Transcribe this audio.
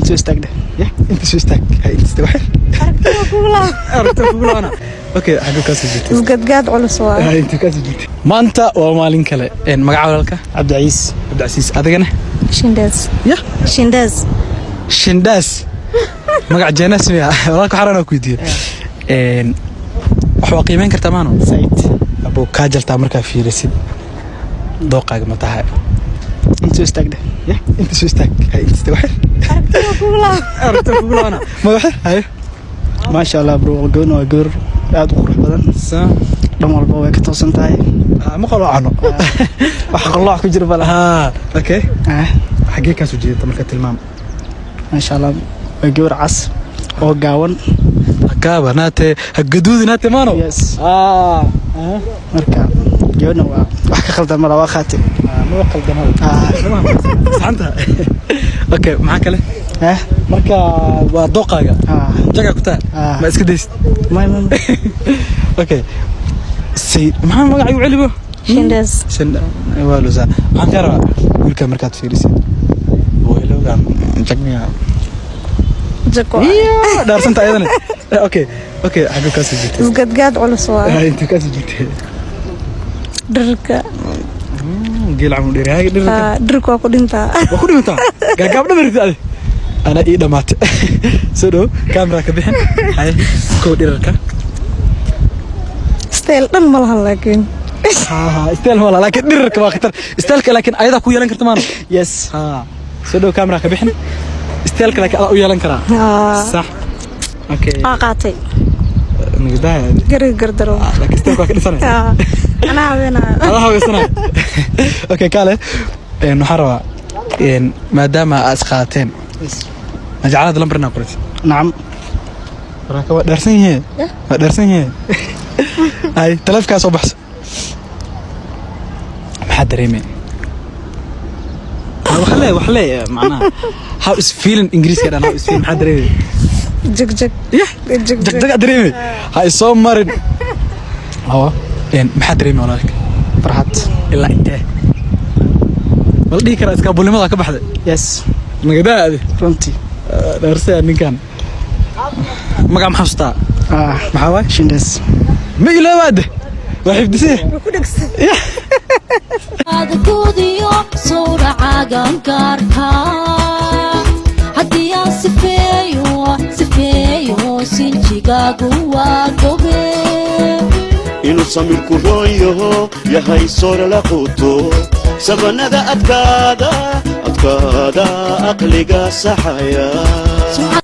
انت استقدر يا انت شو استاك هاي انت استوحي أردت أنا اوكي حقو كاسو جيتي isgadgaad culus waa هاي انت كاسو جيتي ما انت ومالين كله ان مقعه لك عبد العزيز ادغنا shindaas يا shindaas شنداس مقع جناس ميا والله حرنا كويدين ان wax waa qiimeyn kartaa maano سعيد ابو كاجلتا marka fiirisid dooqaaga ma tahay انت استقدر يا انت شو استاك هاي انت استوحي أردت أنا ما بحر هاي ما شاء الله برو قون وقر aad u qurux badan dhan walba way ka toosan tahay ما قالوا عنه wax qalooc ku jira bala ها اوكي xagee ka soo jeedata marka tilmaam ما شاء الله way gabar cas oo gaawan gaabanaate gaduudinaate maano yes marka joona waa wax ka khaldan ma lawa khaatib ma khaldan saxanta okay maxaa kale marka waa dooqaaga jaga ku taa ma iska deys ma okay say maxaa magaciigu celibo shindaas waa luusa waxaan ka rabaa wiilka markaad fiirisid weelowgan jagniya jago daarsanta ayadana okay xagga ka soo jeetay isgadgaad culus waa inta ka soo jeetay dharka geel amu dheerahay dharka waa ku dhintaa gaagaab dhamartay ana ii dhamaatay soo dhow camera ka bixin hay ko dherarka style dhan ma lahan laakiin style ma laha laakiin dherarka waa khatar style laakiin ayada ku yeelan kartaa maano yes soo dhow camera ka bixin style laakiin u yeelan karaa صح اوكي qaatay nigdaa gardaro laakiin style ka dhisanay ana haweena اوكي kale waxaan rabaa maadaama aad qaateen majaalada lambarna qorat نعم raka waa dharsan yahay ay taleefka soo baxso maxaa dareemay waxle macnaha how is feeling ingiriiska dhan how is feeling maxaa dareemay jag dareemay hay soo marin maxaa dareemay walaalka farxad ilaa intee wal dhigi karaa iska bulimada ka baxday yes nagadaade runtii dharsan ninkan magac maxasta maxaa waay shindaas ma ilaawaade واحد بسيه هذا كوديو صورة عاقم كاركا هدي سفيو سنجيقا قوا قبي إنو سمير كرويو يهي صورة لقوتو سبنا ذا أتكادا أقلقا سحايا